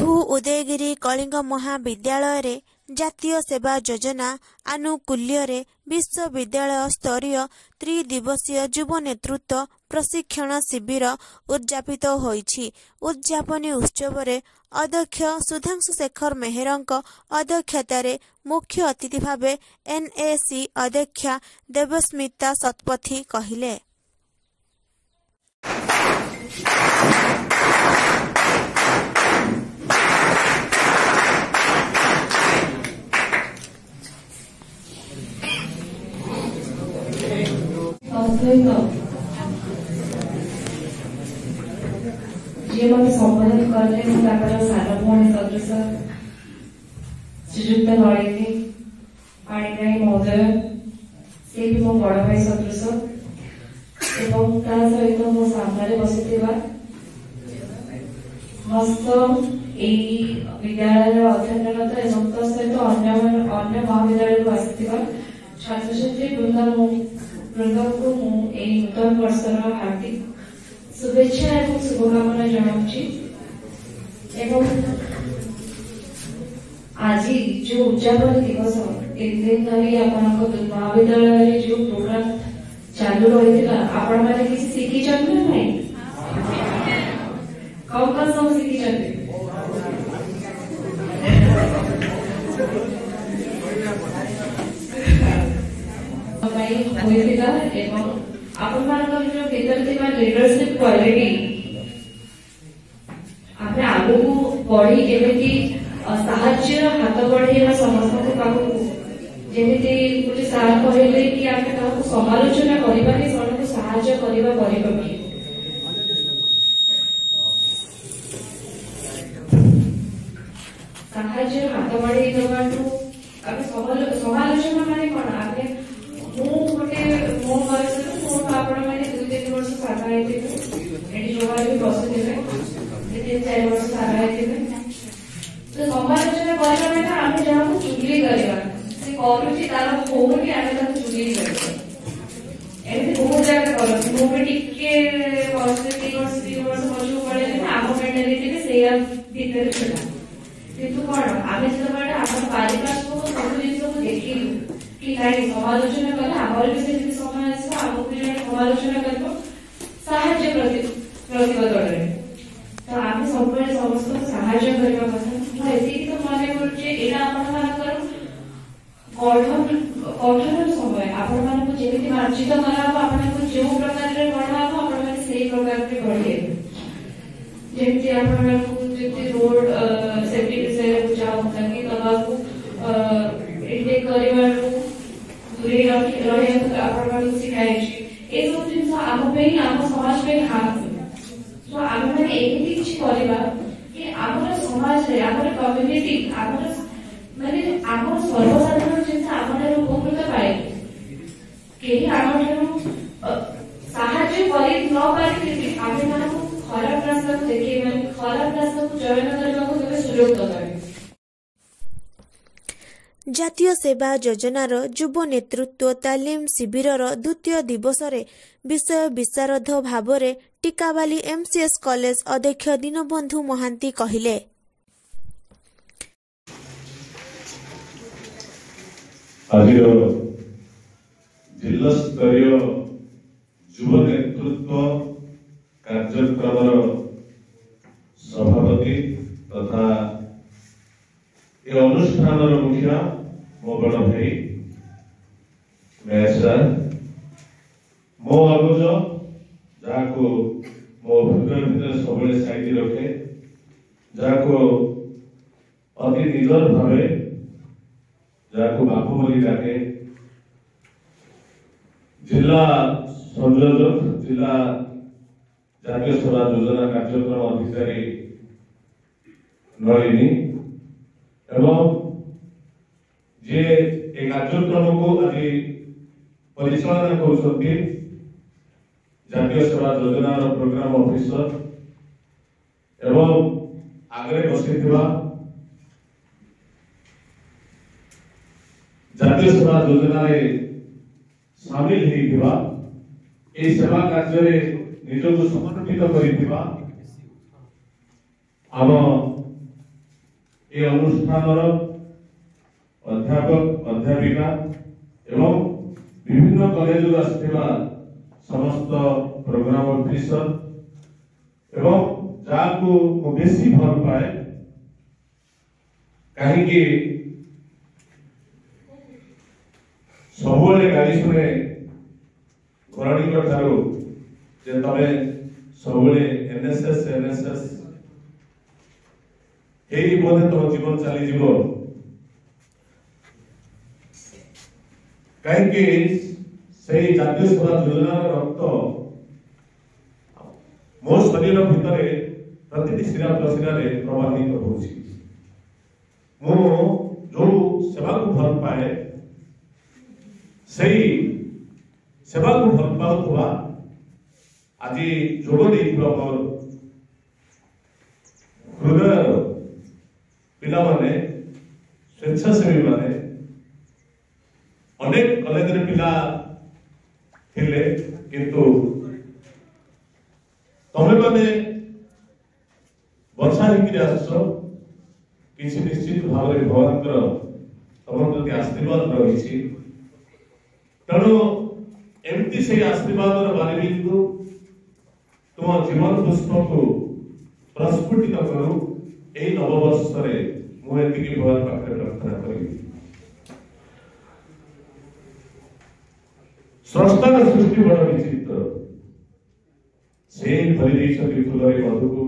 रघु उदयगिरी कलिंग महाविद्यालय जातीय सेवा योजना आनुकूल्य विश्वविद्यालय स्तरीय त्रिदिवसीय युव नेतृत्व प्रशिक्षण शिविर उद्यापित होईछि। उद्यापनी उत्सव अध्यक्ष सुधांशु शेखर मेहरଙ୍କ अध्यक्षतार मुख्य अतिथि भावे एनएसी अध्यक्षा देवस्मिता शतपथी कहिले। जी मत संबोधन कले सान भौणी सदृश श्रीजुक्त नलिनी पाणिग्राही महोदय से भी मो बड़ भाई सदृश एवं ता सहित मो सामने बसी समस्त विद्यालय अध्ययनरत एवं सहित अन्य महाविद्यालय आसी छात्र छात्री वृंद को नूतन वर्षर हार्दिक शुभेच्छा एवं शुभकामना जनाऊँगी। आज जो उद्यापन दिवस 3 दिन धरी महाविद्यालय जो प्रोग्राम चालू रही आपण मैंने किसी शिखी ना नहीं कौन सब शिखी आपण जो भीतर लीडरशिप क्वालिटी आपने आगु बढ़ी केमिति साहाय्य हाथ बढ़ेगा समस्त जमी गोटे सार कहले कि आम क्या समालोचना करवा जन साहाय्य करवा साहाय्य हाथ बढ़े दबाठू समालोचना माने कौन आगे गोटे मो बयस आपण मैंने 2-3 वर्ष सारा भी बसुले 3-4 वर्ष सारा तो समालोचना करवा आम जहाँ को चुगली करवा करुच्ची तार होनी आम चुगली कर बहुत जगह करती मुझे टे 3 वर्ष पछू पड़े आम मेंटालिटी भितर था किंतु कौन आम जो आम पारिपार्श्विक सब जिन को देखिलु कि नहीं समालोचना कले आमर भी से समय आस आमको भी जन समालोचना कर साहाय्य प्रतिबद्धता तो आम सब समस्त साहाय्य करने कथा मुझे तो मन कर कठोर समय आपण मानक जमी मार्जित कराब जो प्रकार बढ़ा आपण से प्रकार बढ़े जमी आपको रोड सेफ्टी विषय बुझा होता कि दवाको इनटेक करने दूरे रही शिखाई सब जिन आम समाज तो आम मैंने एमती किसी कि आम समाज आम कम्युनिटी आम माने आम सर्वसाधारण जिन आम उपकृत पाए कहीं आम साहाय्य कर आम खराब रास्ता को देखे खराब रास्ता को चयन करने को सुयोग दरकार। जातीय सेवा योजनार युव नेतृत्व तालीम शिविरर द्वितीय दिवस विषय विशारद भाव टिकावाली एमसीएस कॉलेज अध्यक्ष दीनबंधु महांती कहिले। जिला स्तरीय युव नेतृत्व कार्यक्रम सभापति तथा ये अनुष्ठान मुखिया मो बड़ भाई सर मो अनुज जहाँ को मो हृदय भितर सब साइड रखे जहाँ को अति निडर भाव जहाँ को बापू बोली डाके जिला संयोजक जिला जातीय सेवा योजना कार्यक्रम अधिकारी नलिनी एवं जे कार्यक्रम को आज परिचालना कर जातीय सेवा योजना प्रोग्राम ऑफिसर एवं आगे बसी जातीय सेवा योजना सामिल होता सेवा कार्य निजक समर्पित कर ए अनुष्ठान अध्यापक अध्यापिका एवं विभिन्न कॉलेज आसथिबा समस्त प्रोग्राम ऑफिसर एवं जाको बेसी भल पाए कहीं सबुले गाड़ी शुणे घरणी ठारू जे तमे सबुले एनएसएस यही बोधे तुम जीवन चली जीव कहीं से जातीय सेवा योजना रक्त मो शरीर भितर प्रति शिरा प्रशिरा प्रभावित होची मो जो सेवा को भल पाए सही सेवा को भल पाउथवा आज जोग देथिबा मोर हृदय पिला माने स्वेच्छासेवी माने अनेक कॉलेज रे पिला थिले किंतु तमे माने वर्षा हिकि आसो किसी निश्चित भाव में भगवान तम प्रति आशीर्वाद रही तेणु एमती से आशीर्वाद बारिबिंदु तुम जीवन पुष्प को प्रस्फुटित करू यही नववर्ष मुझे भगवान पाखे प्रार्थना करी स्रष्टार सृष्टि बड़ विचित्र से धरी फूल मधु को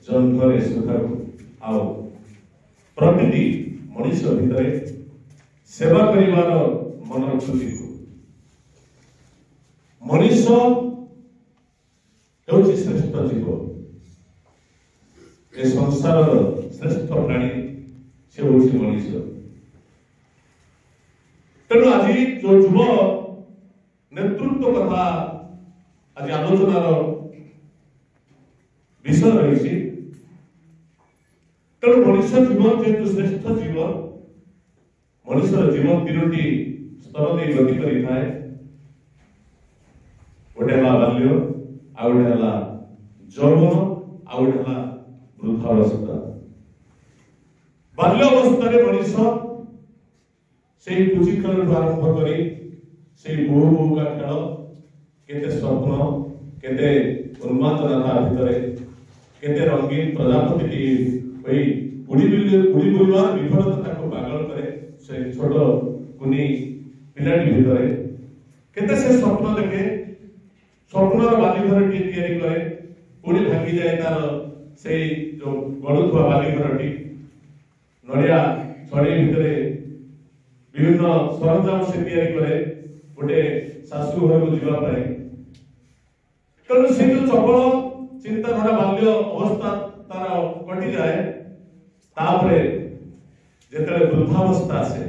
जंघरे सुधा को आओ प्रतिटी मनीष भितर सेवा करिवार मन रखुची मनीष हेउची श्रेष्ठ जीव ए संसार श्रेष्ठ प्राणी से होची मनीष तेणु आज जो युव नेतृत्व कथा आज आलोचनार विषय रही तेणु मनुष्य जीवन जेहेतु श्रेष्ठ जीवन मनुष्य जीवन तीनोटी स्तर दे गति करि थाए गोटे बाल्य आ गोटे जौवन आ गोटे वृद्धावस्था बाल्य अवस्था मनुष्य से पुची खेल आरंभ करी से बहु बहु का खेल केते स्वप्न केते उन्मादना भितर केते रंगीन प्रजापति उड़ी बुलवा विफलता को पागल करे से छोट कुनी पिलाटी भितर केते से स्वप्न देखे स्वप्नर बाली घर टी तैयारी करे पुणी भांगी जाए तार से जो गड़ुवा बाली घर टी नड़िया छड़ी भितर विभिन्न सरंजाम से तैयारी करे गोटे शाशु घर को जीवा पाए तेणु से जो चपल चिंताधारा बाल्य अवस्था तार कटि जाए तापरे जेतले वृद्धावस्था आसे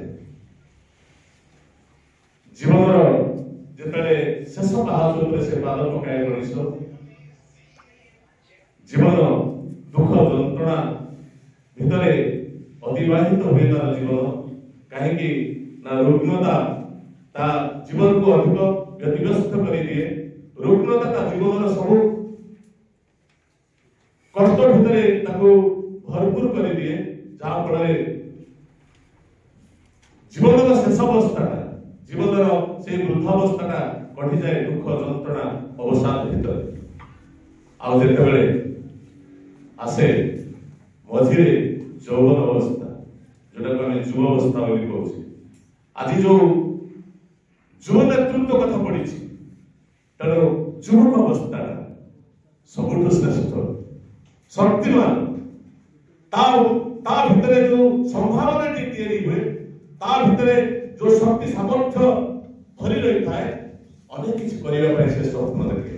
जीवन जेतले शेष पाहाच उपरे से पाद पकाए मनीष जीवन दुख जंत्रणा भितरे अतिबाहित हुए तार जीवन कहीं ना रुग्णता ता जीवन को अधिक व्यतिग्रस्त कर दिए रुग्णता ता जीवन सब कष्ट भितरे ताको भरपूर कर दिए जहाँ फल जीवन शेष अवस्था जीवन से वृद्धावस्था कटि जाए दुख जंत्रणा अवसाद भीतर आते आसे मझे यौवन अवस्था जोटा को युव अवस्था कहूँ आज जो युव नेतृत्व कथा पड़ी तेणु युवक अवस्था सबुठ श्रेष्ठ शक्तिमान भितरे जो संभावना तैयारी हुए ता भितरे जो शक्ति सामर्थ्य भरी रही थाए अनेक किसी करने से स्वप्न देखे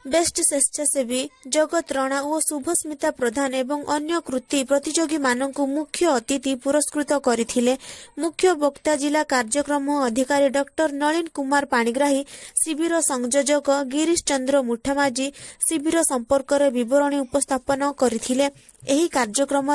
बेस्ट स्वेच्छासेवी जगत राणा और शुभस्मिता प्रधान एवं अन्य कृति प्रतियोगी मानकु मुख्य अतिथि पुरस्कृत करथिले। मुख्य वक्ता जिला कार्यक्रम अधिकारी डॉक्टर नलिन कुमार पाणिग्राही शिविर संयोजक गिरीश चंद्र मुठामाजी शिविर संपर्क विवरणी उपस्थापन करथिले। एही कार्यक्रम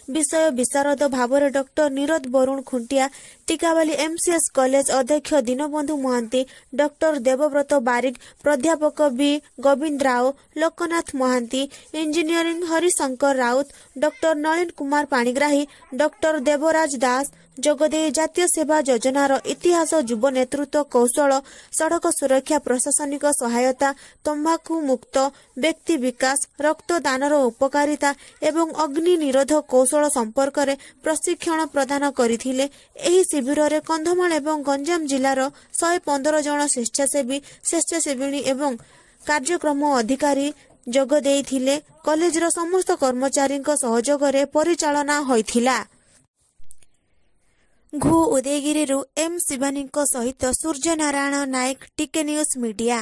विषय विशारद भाव doctor Nirad Barun Khuntia Tikabali MCS college अध्यक्ष दीनबंधु महांती डॉक्टर देवव्रत बारिक प्राध्यापक B Gobinda Rao, Loknath Mahanty, engineering Harishankar Rout, doctor Nalin Kumar Panigrahi, doctor Debaraj Das जोगदे जातीय सेवा योजनार इतिहास, युव नेतृत्व कौशल, सड़क सुरक्षा, प्रशासनिक सहायता, तंबाकू मुक्त व्यक्ति विकास, रक्तदानर उपकारिता एवं अग्नि निरोध कौशल संपर्क में प्रशिक्षण प्रदान करथिले। एही शिविर में कंधमाल एवं गंजाम जिलार 115 जन स्वेच्छासेवी, स्वेच्छासेविणी एवं कार्यक्रम अधिकारी जोग देइथिले। कॉलेजर समस्त कर्मचारी सहयोग में परिचालना होइथिला। घु उदयगिरी एम शिवानी सहित सूर्य नारायण नायक, टीके न्यूज मीडिया।